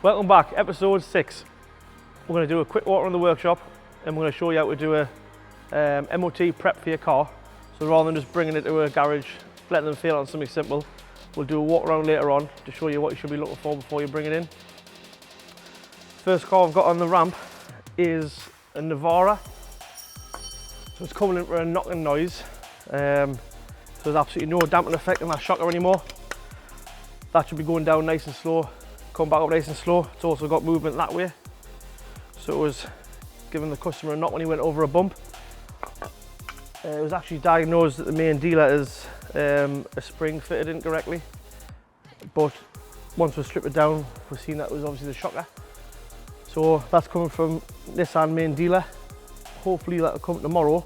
Welcome back, episode 6. We're going to do a quick walk around the workshop and we're going to show you how to do a MOT prep for your car. So rather than just bringing it to a garage, letting them feel on something simple, we'll do a walk around later on to show you what you should be looking for before you bring it in. First car I've got on the ramp is a Navara. So it's coming in for a knocking noise. So there's absolutely no damping effect on that shocker anymore. That should be going down nice and slow, come back up nice and slow. It's also got movement that way. So it was giving the customer a knock when he went over a bump. It was actually diagnosed at the main dealer as a spring fitted incorrectly. But once we stripped it down, we've seen that it was obviously the shocker. So that's coming from Nissan main dealer. Hopefully that'll come tomorrow,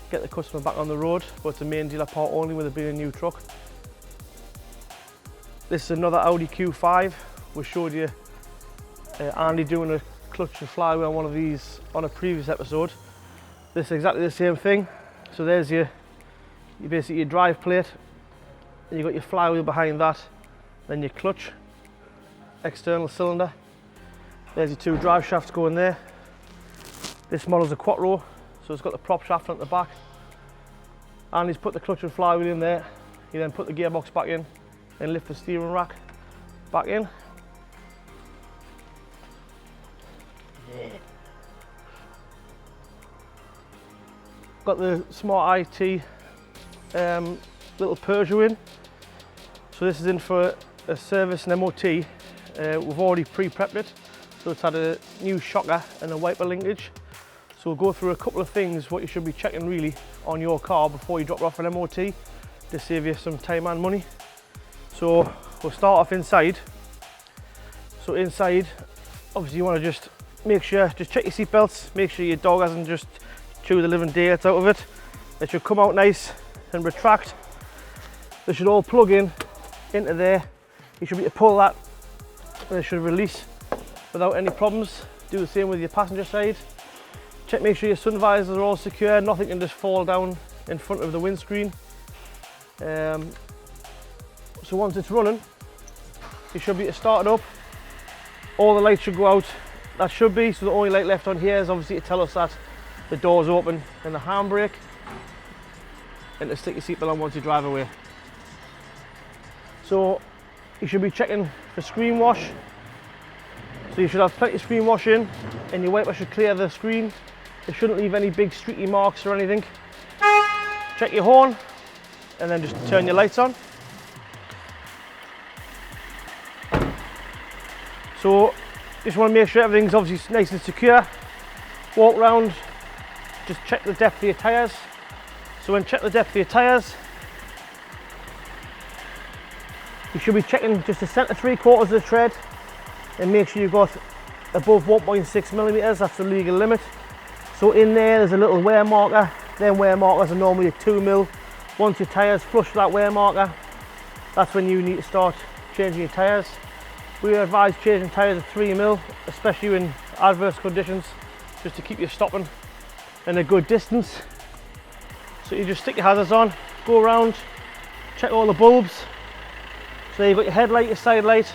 get the customer back on the road, but it's a main dealer part only with it being a new truck. This is another Audi Q5. We showed you Andy doing a clutch and flywheel on one of these on a previous episode. This is exactly the same thing. So there's basically your drive plate, and you've got your flywheel behind that, then your clutch, external cylinder. There's your two drive shafts going there. This model's a Quattro, so it's got the prop shaft at the back. And he's put the clutch and flywheel in there. You then put the gearbox back in and lift the steering rack back in. Got the Smart IT little Peugeot in. So this is in for a service and MOT. We've already pre-prepped it. So it's had a new shocker and a wiper linkage. So we'll go through a couple of things what you should be checking really on your car before you drop it off an MOT to save you some time and money. So we'll start off inside. So inside, obviously you want to just make sure, just check your seat belts, make sure your dog hasn't just chewed the living daylights out of it. It should come out nice and retract. They should all plug in into there. You should be able to pull that and it should release without any problems. Do the same with your passenger side. Check, make sure your sun visors are all secure, nothing can just fall down in front of the windscreen. So once it's running, you should be able to start it up. All the lights should go out. That should be, so the only light left on here is obviously to tell us that the door's open and the handbrake, and to stick your seatbelt on once you drive away. So you should be checking for screen wash. So you should have plenty of screen wash in, and your wiper should clear the screen. It shouldn't leave any big streaky marks or anything. Check your horn, and then just turn your lights on. So just want to make sure everything's obviously nice and secure. Walk around, just check the depth of your tyres. So when check the depth of your tyres, you should be checking just the centre 3/4 of the tread and make sure you've got above 1.6 millimetres, that's the legal limit. So in there's a little wear marker. Them wear markers are normally a 2 mil. Once your tyres flush that wear marker, that's when you need to start changing your tyres. We advise changing tyres at 3 mil, especially in adverse conditions, just to keep you stopping in a good distance. So you just stick your hazards on, go around, check all the bulbs. So you've got your headlight, your side light,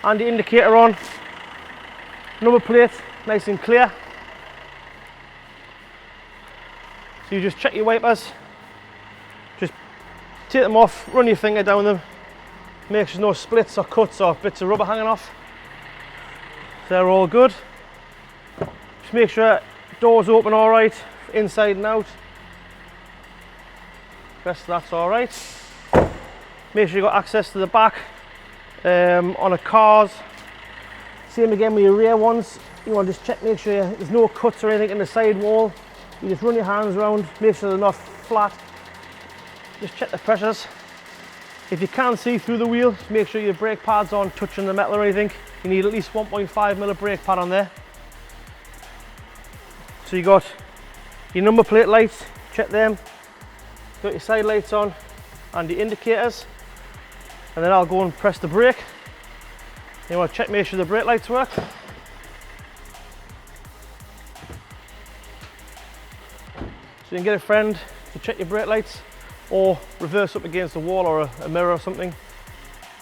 and the indicator on. Number plate, nice and clear. So you just check your wipers, just take them off, run your finger down them, make sure there's no splits or cuts or bits of rubber hanging off. They're all good. Just make sure doors open all right, inside and out. Rest of that's all right. Make sure you've got access to the back on a cars. Same again with your rear ones. You want to just check, make sure there's no cuts or anything in the side wall. You just run your hands around, make sure they're not flat. Just check the pressures. If you can't see through the wheel, make sure your brake pads aren't touching the metal or anything. You need at least 1.5 mil of brake pad on there. So you got your number plate lights, check them. Got your side lights on and the indicators. And then I'll go and press the brake. You want to check, make sure the brake lights work. So you can get a friend to check your brake lights, or reverse up against the wall or a mirror or something,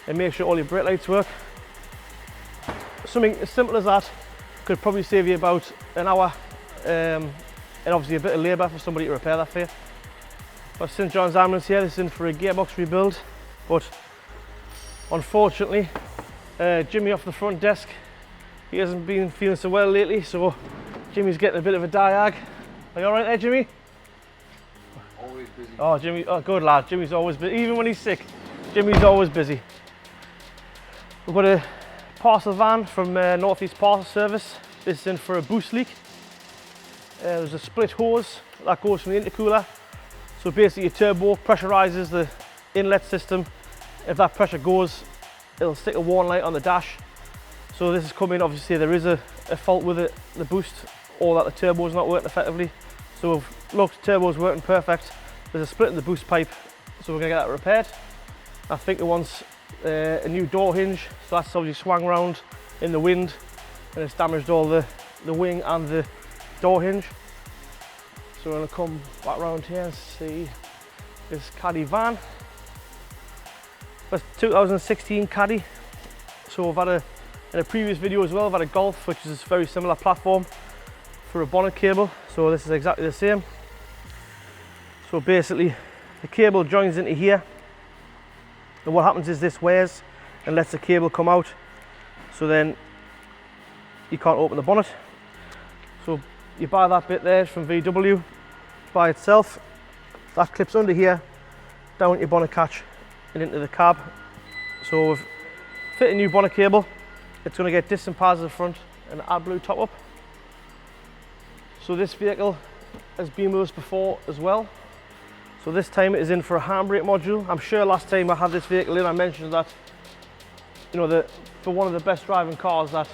and make sure all your brake lights work. something as simple as that could probably save you about an hour, and obviously a bit of labour for somebody to repair that for you. But St John's Ambulance here, this is in for a gearbox rebuild, but unfortunately Jimmy off the front desk, he hasn't been feeling so well lately, so Jimmy's getting a bit of a diag. Are you alright there, Jimmy? Always busy. Oh, Jimmy, oh, good lad. Jimmy's always busy. Even when he's sick, Jimmy's always busy. We've got a parcel van from North East Parcel Service. This is in for a boost leak. There's a split hose that goes from the intercooler. So basically your turbo pressurizes the inlet system. If that pressure goes, it'll stick a warning light on the dash. So this is coming, obviously there is a fault with it, the boost, or that the turbo is not working effectively. So we've looked, turbo's working perfect. There's a split in the boost pipe, so we're gonna get that repaired. I think it wants a new door hinge, so that's obviously swung around in the wind and it's damaged all the wing and the door hinge. So we're gonna come back around here and see this Caddy van. That's 2016 Caddy. So we've had in a previous video as well, I've had a Golf, which is a very similar platform for a bonnet cable. So this is exactly the same. So basically the cable joins into here, and what happens is this wears and lets the cable come out, so then you can't open the bonnet. So you buy that bit there from VW by itself, that clips under here, down your bonnet catch and into the cab. So we've fit a new bonnet cable. It's going to get distant pads at the front and an AdBlue top up. So this vehicle has been with us before as well. So this time it is in for a handbrake module. I'm sure last time I had this vehicle in, I mentioned that, you know, for one of the best driving cars, that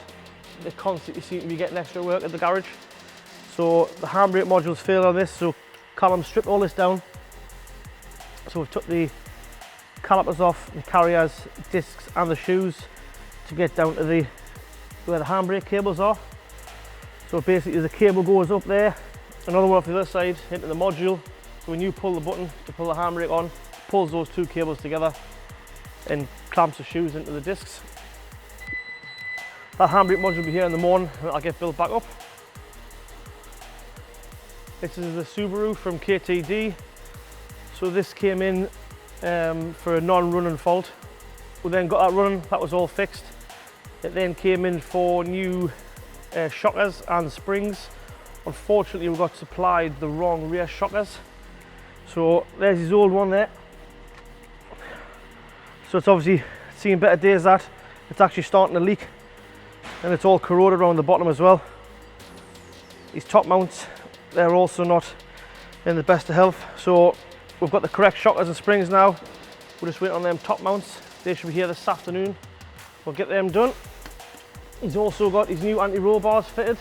they constantly seem to be getting extra work at the garage. So the handbrake module's failed on this, so Callum stripped all this down. So we've took the calipers off, the carriers, discs and the shoes to get down to where the handbrake cables are. So basically the cable goes up there, another one off the other side into the module. So when you pull the button to pull the handbrake on, it pulls those two cables together and clamps the shoes into the discs. That handbrake module will be here in the morning and I'll get built back up. This is the Subaru from KTD. So this came in for a non-running fault. We then got that running, that was all fixed. It then came in for new shockers and springs. Unfortunately we got supplied the wrong rear shockers. So there's his old one there. So it's obviously seeing better days, that. It's actually starting to leak and it's all corroded around the bottom as well. These top mounts, they're also not in the best of health. So we've got the correct shockers and springs now. We're just waiting on them top mounts. They should be here this afternoon. We'll get them done. He's also got his new anti-roll bars fitted.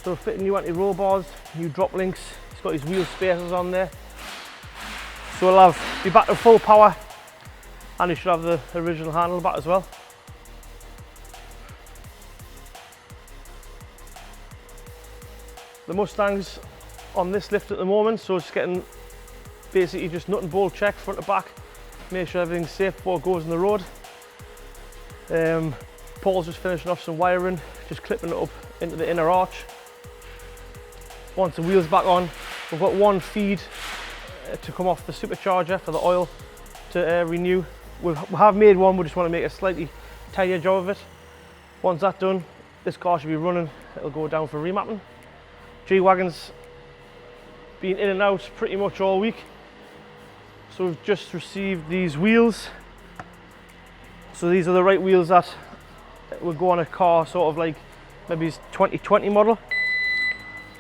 So fitting new anti-roll bars, new drop links. He's got his wheel spacers on there. So we'll be back to full power, and he should have the original handlebar as well. The Mustang's on this lift at the moment, so it's getting basically just nut and bolt check front to back, make sure everything's safe before it goes on the road. Paul's just finishing off some wiring, just clipping it up into the inner arch. Once the wheel's back on, we've got one feed to come off the supercharger for the oil to renew. We have made one, we just want to make a slightly tidier job of it. Once that's done, this car should be running, it'll go down for remapping. G-Wagon's been in and out pretty much all week. So we've just received these wheels. So these are the right wheels that would go on a car sort of like maybe 2020 model.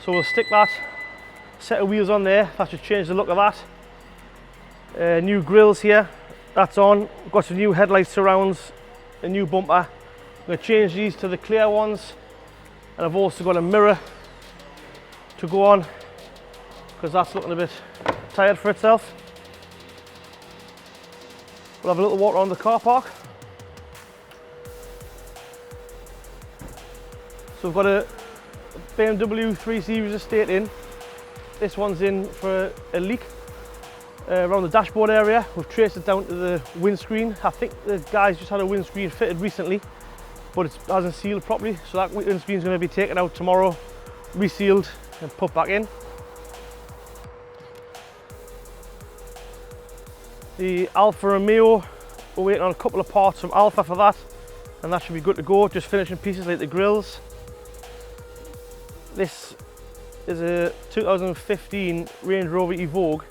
So we'll stick that set of wheels on there. That should change the look of that. New grills here, that's on. We've got some new headlight surrounds, a new bumper. I'm going to change these to the clear ones, and I've also got a mirror to go on because that's looking a bit tired for itself. We'll have a little walk around the car park. So we've got a BMW 3 Series estate in. This one's in for a leak around the dashboard area. We've traced it down to the windscreen. I think the guys just had a windscreen fitted recently. but it hasn't sealed properly, so that windscreen is going to be taken out tomorrow, resealed and put back in. The Alfa Romeo, we're waiting on a couple of parts from Alfa for that, and that should be good to go, just finishing pieces like the grills. This is a 2015 Range Rover Evoque,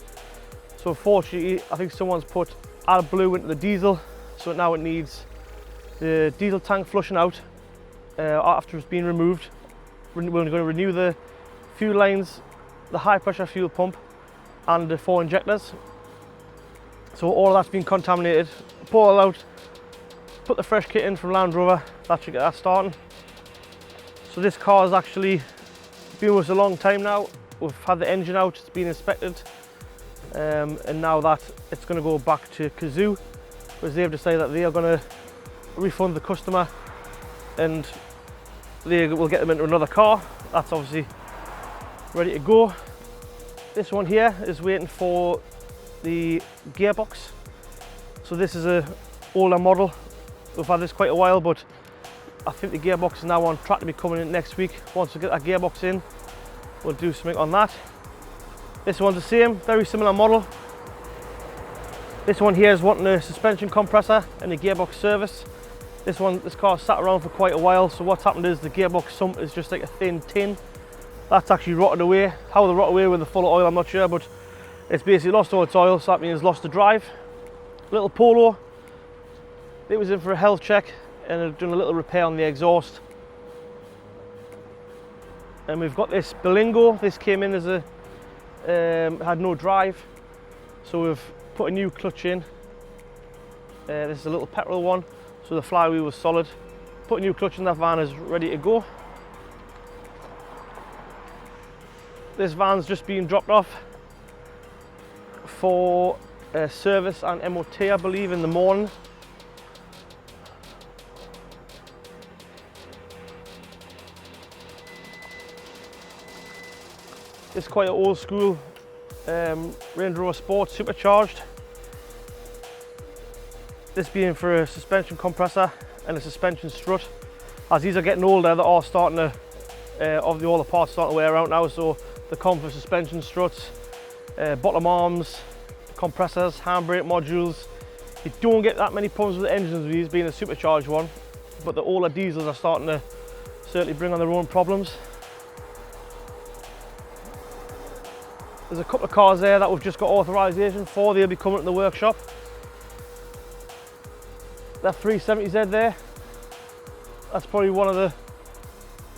so unfortunately I think someone's put AdBlue into the diesel, so now it needs the diesel tank flushing out after it's been removed. We're going to renew the fuel lines, the high pressure fuel pump and the 4 injectors. So all of that's been contaminated. Pull it out, put the fresh kit in from Land Rover, that should get that starting. So this car has actually been with us a long time now. We've had the engine out, it's been inspected, and now that it's going to go back to Kazoo, because they've decided that they are going to refund the customer and they will get them into another car. That's obviously ready to go. This one here is waiting for the gearbox. So this is a older model. We've had this quite a while, but I think the gearbox is now on track to be coming in next week. Once we get that gearbox in, we'll do something on that. This one's the same, very similar model. This one here is wanting a suspension compressor and a gearbox service. This car sat around for quite a while, so what's happened is the gearbox sump is just like a thin tin. That's actually rotted away. How they rot away when they're full of oil, I'm not sure, but it's basically lost all its oil, so that means lost the drive. Little Polo, it was in for a health check and I've done a little repair on the exhaust. And we've got this Berlingo. This came in as a had no drive, so we've put a new clutch in. This is a little petrol one, so the flywheel was solid. Put a new clutch in, that van is ready to go. This van's just been dropped off for service and MOT, I believe, in the morning. It's quite an old school Range Rover Sport supercharged. This being for a suspension compressor and a suspension strut. As these are getting older, they're all starting to, all the parts starting to wear out now, so the comfort suspension struts, bottom arms, compressors, handbrake modules. You don't get that many problems with the engines with these being a supercharged one, but the older diesels are starting to certainly bring on their own problems. There's a couple of cars there that we've just got authorisation for. They'll be coming to the workshop. That 370Z there, that's probably one of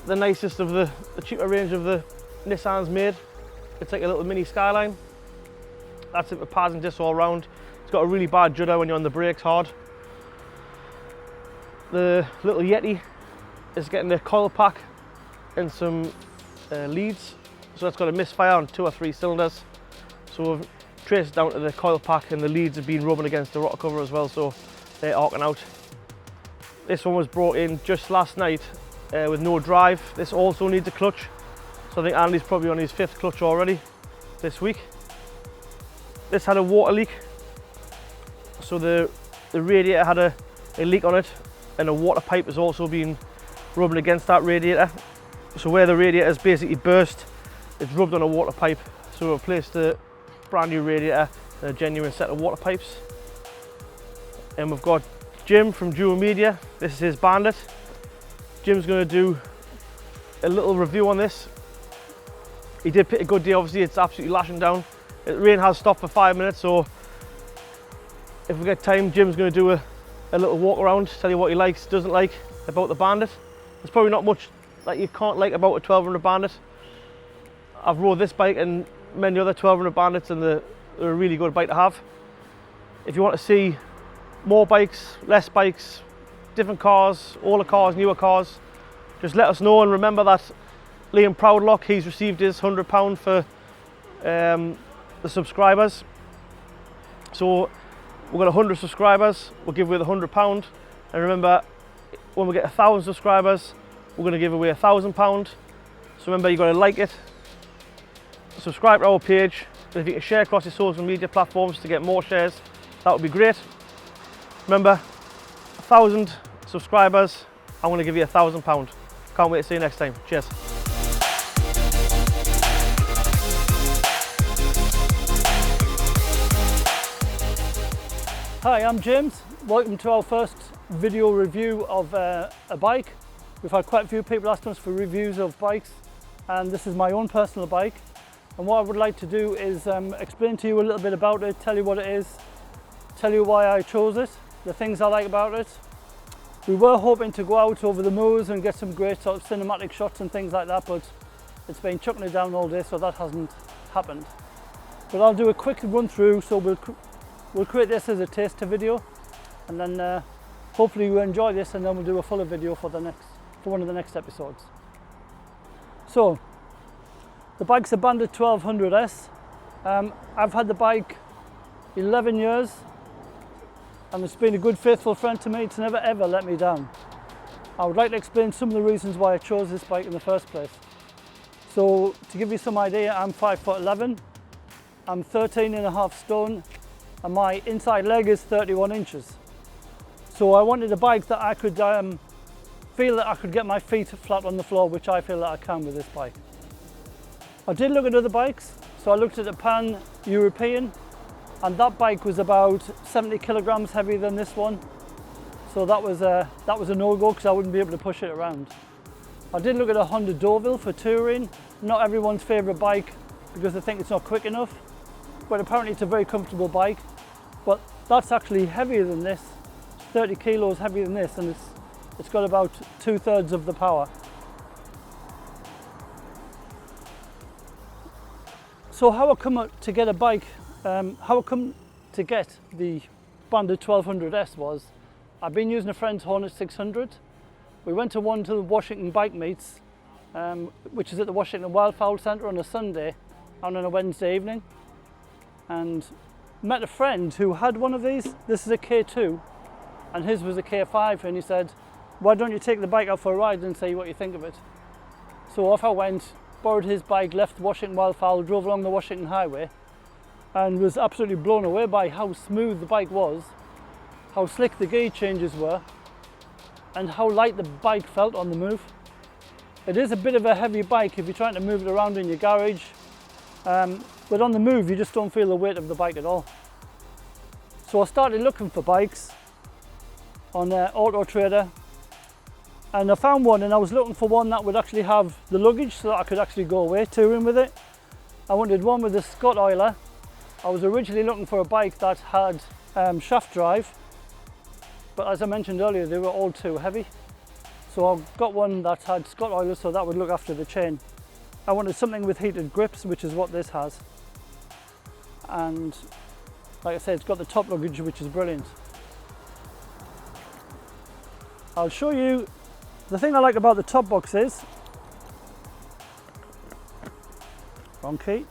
the nicest of the cheaper range of the Nissans made. It's like a little mini Skyline. That's it with pads and discs all round. It's got a really bad judder when you're on the brakes hard. The little Yeti is getting a coil pack and some leads. So that's got a misfire on 2 or 3 cylinders. So we've traced it down to the coil pack, and the leads have been rubbing against the rotor cover as well, so they're arcing out. This one was brought in just last night with no drive. This also needs a clutch. So I think Andy's probably on his 5th clutch already this week. This had a water leak. So the radiator had a leak on it, and a water pipe has also been rubbing against that radiator. So where the radiator has basically burst, it's rubbed on a water pipe. So we replaced the brand new radiator and a genuine set of water pipes. And we've got Jim from Dual Media. This is his Bandit. Jim's going to do a little review on this. He did pick a good day, obviously it's absolutely lashing down. The rain has stopped for 5 minutes, so if we get time, Jim's going to do a little walk around, tell you what he likes, doesn't like about the Bandit. There's probably not much that you can't like about a 1200 Bandit. I've rode this bike and many other 1200 Bandits, and they're a really good bike to have. If you want to see more bikes, less bikes, different cars, older cars, newer cars, just let us know. And remember that Liam Proudlock, he's received his £100 for the subscribers. So we've got 100 subscribers, we'll give away the £100. And remember, when we get 1,000 subscribers, we're going to give away £1,000. So remember, you've got to like it, subscribe to our page, and if you can share across your social media platforms to get more shares, that would be great. Remember, 1,000 subscribers I'm going to give you £1,000. Can't wait to see you next time. Cheers. Hi, I'm James. Welcome to our first video review of a bike. We've had quite a few people asking us for reviews of bikes, and this is my own personal bike. And what I would like to do is explain to you a little bit about it, tell you what it is, tell you why I chose it, the things I like about it. We were hoping to go out over the moors and get some great sort of cinematic shots and things like that, but it's been chucking it down all day, so that hasn't happened. But I'll do a quick run through, so we'll create this as a taster video, and then hopefully you enjoy this, and then we'll do a fuller video for one of the next episodes. So the bike's a Bandit 1200S. I've had the bike 11 years, and it's been a good faithful friend to me. It's never ever let me down. I would like to explain some of the reasons why I chose this bike in the first place. So to give you some idea, I'm 5'11", I'm 13.5 stone, and my inside leg is 31 inches. So I wanted a bike that I could feel that I could get my feet flat on the floor, which I feel that I can with this bike. I did look at other bikes, so I looked at a Pan-European, and that bike was about 70 kilograms heavier than this one. So that was a no-go, because I wouldn't be able to push it around. I did look at a Honda Deauville for touring. Not everyone's favourite bike because they think it's not quick enough, but apparently it's a very comfortable bike. But that's actually heavier than this, 30 kilos heavier than this, and it's got about 2/3 of the power. So how I come to get a bike, how I come to get the Bandit 1200S was, I've been using a friend's Hornet 600. We went to one of the Washington bike meets, which is at the Washington Wildfowl Centre on a Sunday and on a Wednesday evening, and met a friend who had one of these. This is a K2 and his was a K5, and he said, why don't you take the bike out for a ride and say what you think of it? So off I went, borrowed his bike, left Washington Wildfowl, drove along the Washington Highway, and was absolutely blown away by how smooth the bike was, how slick the gear changes were, and how light the bike felt on the move. It is a bit of a heavy bike if you're trying to move it around in your garage, but on the move you just don't feel the weight of the bike at all. So I started looking for bikes on Auto Trader, and I found one, and I was looking for one that would actually have the luggage so that I could actually go away touring with it. I wanted one with a Scott oiler. I was originally looking for a bike that had shaft drive, but as I mentioned earlier, they were all too heavy. So I got one that had Scott oilers, so that would look after the chain. I wanted something with heated grips, which is what this has. And like I said, it's got the top luggage, which is brilliant. I'll show you. The thing I like about the top box is, wrong key,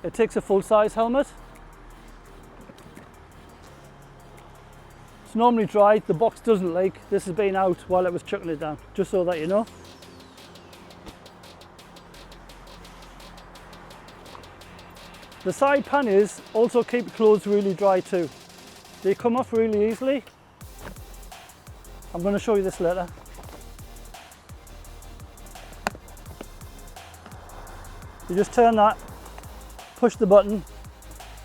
it takes a full-size helmet. It's normally dry, the box doesn't leak. This has been out while it was chucking it down, just so that you know. The side panniers also keep clothes really dry too. They come off really easily. I'm going to show you this later. You just turn that, push the button,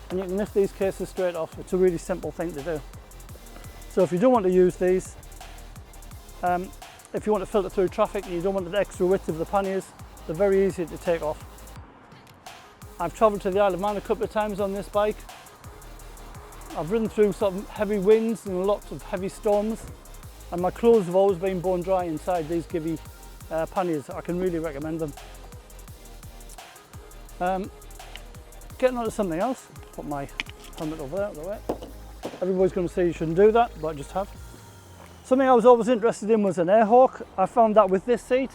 and you can lift these cases straight off. It's a really simple thing to do. So if you don't want to use these, if you want to filter through traffic and you don't want the extra width of the panniers, they're very easy to take off. I've travelled to the Isle of Man a couple of times on this bike. I've ridden through some heavy winds and lots of heavy storms, and my clothes have always been bone dry inside these Gibby panniers. I can really recommend them. Getting on to something else, put my helmet over there out of the way. Everybody's going to say you shouldn't do that, but I just have. Something I was always interested in was an Airhawk. I found that with this seat,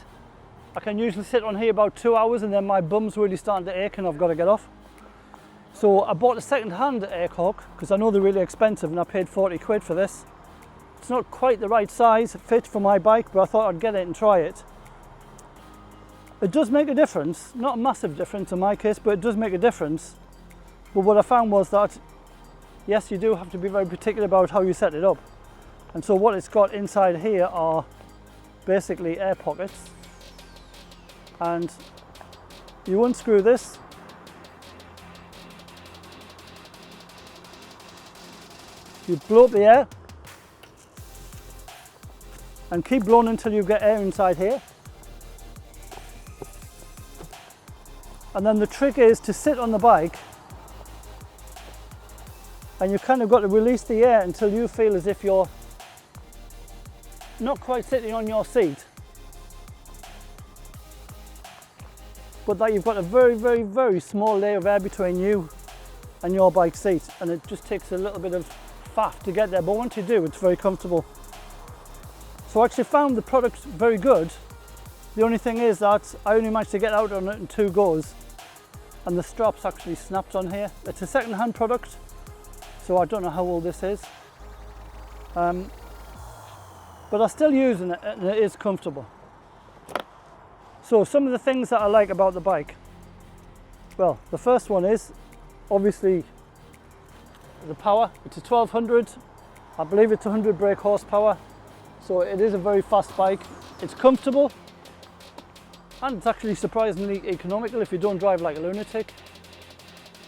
I can usually sit on here about 2 hours and then my bum's really starting to ache and I've got to get off. So I bought a second-hand Airhawk because I know they're really expensive, and I paid 40 quid for this. It's not quite the right size fit for my bike, but I thought I'd get it and try it. It does make a difference, not a massive difference in my case, but it does make a difference. But what I found was that yes, you do have to be very particular about how you set it up. And so what it's got inside here are basically air pockets, and you unscrew this, you blow up the air and keep blowing until you get air inside here. And then the trick is to sit on the bike, and you kind of got to release the air until you feel as if you're not quite sitting on your seat, but that you've got a very, very, very small layer of air between you and your bike seat, and it just takes a little bit of faff to get there, but once you do, it's very comfortable. So I actually found the product very good. The only thing is that I only managed to get out on it in 2 goes, and the straps actually snapped on here. It's a second-hand product, so I don't know how old this is. But I'm still using it, and it is comfortable. So some of the things that I like about the bike. Well, the first one is obviously the power. It's a 1200, I believe it's 100 brake horsepower. So it is a very fast bike. It's comfortable, and it's actually surprisingly economical if you don't drive like a lunatic.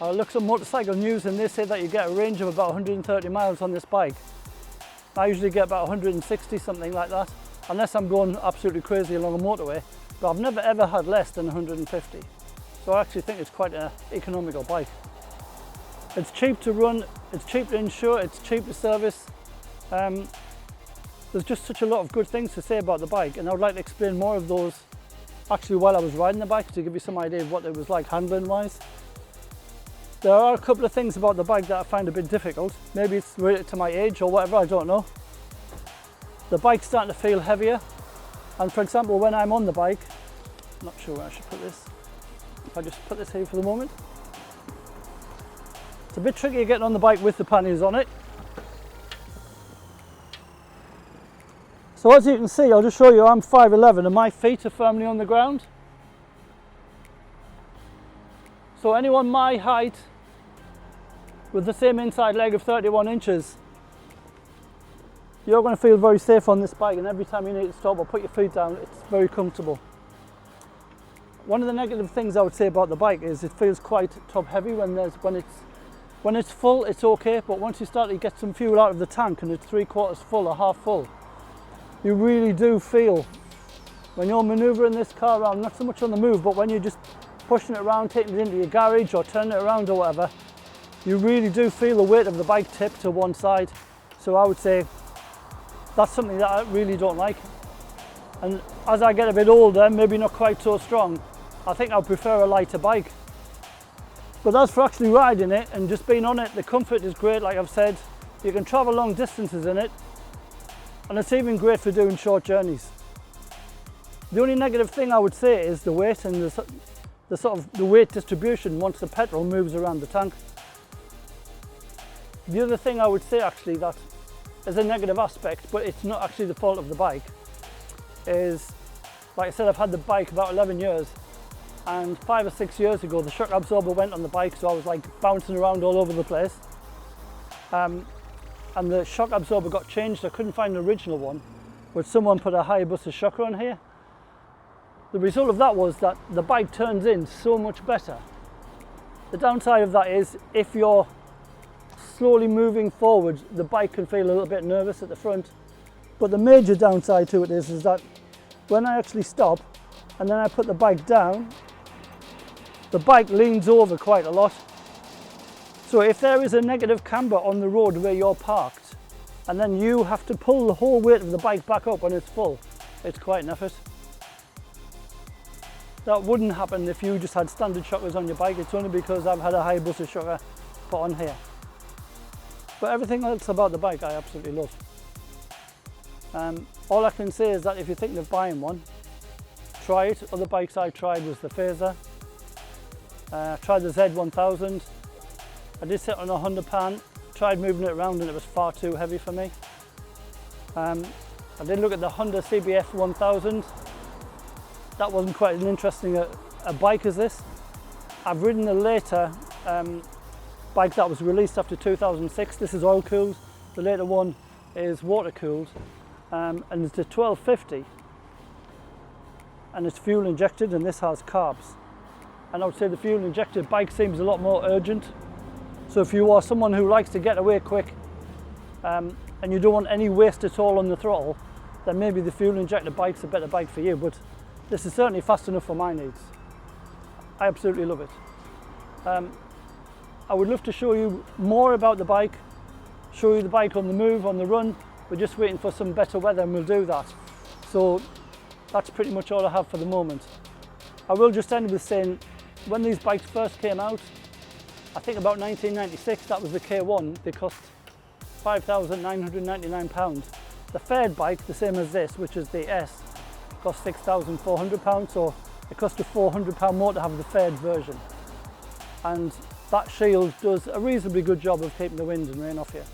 I looked at Motorcycle News and they say that you get a range of about 130 miles on this bike. I usually get about 160, something like that, unless I'm going absolutely crazy along a motorway, but I've never ever had less than 150. So I actually think it's quite an economical bike. It's cheap to run, it's cheap to insure, it's cheap to service. There's just such a lot of good things to say about the bike, and I would like to explain more of those actually while I was riding the bike, to give you some idea of what it was like handling wise. There are a couple of things about the bike that I find a bit difficult. Maybe it's related to my age or whatever, I don't know. The bike's starting to feel heavier, and for example when I'm on the bike, I'm not sure where I should put this, if I just put this here for the moment. It's a bit tricky getting on the bike with the panniers on it. So as you can see, I'll just show you, I'm 5'11" and my feet are firmly on the ground. So anyone my height with the same inside leg of 31 inches, you're going to feel very safe on this bike, and every time you need to stop or put your feet down, it's very comfortable. One of the negative things I would say about the bike is it feels quite top heavy when it's full, it's okay, but once you start to get some fuel out of the tank and it's 3/4 full or half full, you really do feel, when you're manoeuvring this car around, not so much on the move, but when you're just pushing it around, taking it into your garage or turning it around or whatever, you really do feel the weight of the bike tip to one side. So I would say that's something that I really don't like. And as I get a bit older, maybe not quite so strong, I think I'll prefer a lighter bike. But as for actually riding it and just being on it, the comfort is great, like I've said. You can travel long distances in it, and it's even great for doing short journeys. The only negative thing I would say is the weight and the weight distribution once the petrol moves around the tank. The other thing I would say actually that is a negative aspect, but it's not actually the fault of the bike, is, like I said, I've had the bike about 11 years, and 5 or 6 years ago the shock absorber went on the bike, so I was like bouncing around all over the place. And the shock absorber got changed. I couldn't find an original one, but someone put a Hayabusa shocker on here. The result of that was that the bike turns in so much better. The downside of that is if you're slowly moving forward, the bike can feel a little bit nervous at the front. But the major downside to it is that when I actually stop and then I put the bike down, the bike leans over quite a lot. So if there is a negative camber on the road where you're parked, and then you have to pull the whole weight of the bike back up when it's full, it's quite an effort. That wouldn't happen if you just had standard shockers on your bike. It's only because I've had a Hayabusa shocker put on here. But everything else about the bike I absolutely love. All I can say is that if you're thinking of buying one, try it. Other bikes I tried was the Phaser. I tried the Z1000. I did sit on a Honda Pan, tried moving it around and it was far too heavy for me. I did look at the Honda CBF 1000. That wasn't quite as interesting a bike as this. I've ridden the later bike that was released after 2006. This is oil cooled. The later one is water cooled, and it's a 1250, and it's fuel injected, and this has carbs. And I would say the fuel injected bike seems a lot more urgent. So if you are someone who likes to get away quick, and you don't want any waste at all on the throttle, then maybe the fuel injected bike's a better bike for you. But this is certainly fast enough for my needs. I absolutely love it. I would love to show you more about the bike, show you the bike on the move, on the run. We're just waiting for some better weather and we'll do that. So that's pretty much all I have for the moment. I will just end with saying, when these bikes first came out, I think about 1996, that was the K1, they cost £5,999. The fared bike, the same as this, which is the S, cost £6,400, so it cost a £400 more to have the fared version. And that shield does a reasonably good job of keeping the wind and rain off you.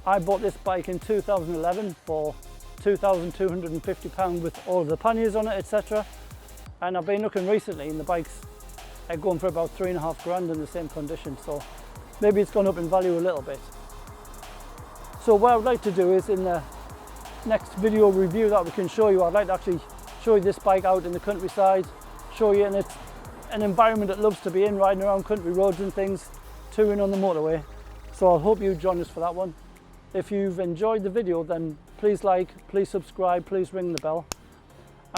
I bought this bike in 2011 for £2,250 with all of the panniers on it, etc. And I've been looking recently and the bike's going for about £3,500 in the same condition, so maybe it's gone up in value a little bit. So what I'd like to do is, in the next video review that we can show you, I'd like to actually show you this bike out in the countryside, show you, and it's an environment it loves to be in, riding around country roads and things, touring on the motorway. So I hope you join us for that one. If you've enjoyed the video, then please like, please subscribe, please ring the bell.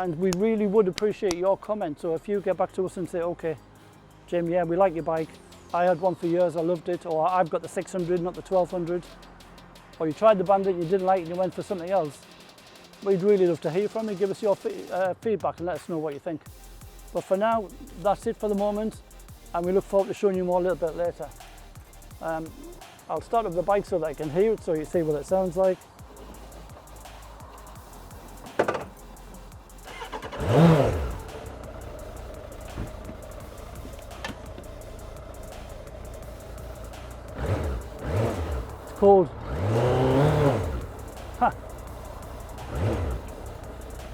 And we really would appreciate your comments. So if you get back to us and say, okay, Jim, yeah, we like your bike. I had one for years, I loved it. Or I've got the 600, not the 1200. Or you tried the Bandit, you didn't like it, and you went for something else. We'd really love to hear from you. Give us your feedback and let us know what you think. But for now, that's it for the moment. And we look forward to showing you more a little bit later. I'll start up the bike so that I can hear it, so you see what it sounds like. It's cold. Ha!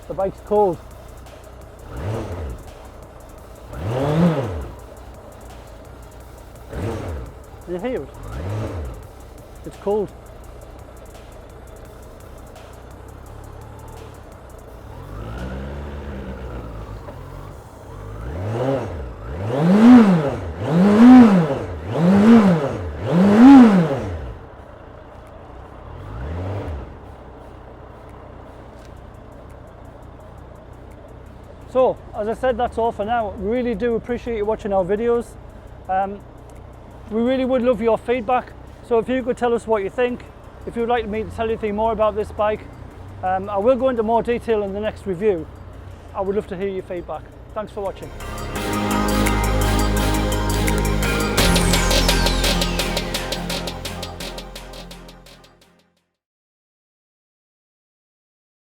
The bike's cold. Can you hear it? It's cold. So, as I said, that's all for now. We really do appreciate you watching our videos. We really would love your feedback. So if you could tell us what you think, if you'd like me to tell you anything more about this bike, I will go into more detail in the next review. I would love to hear your feedback. Thanks for watching.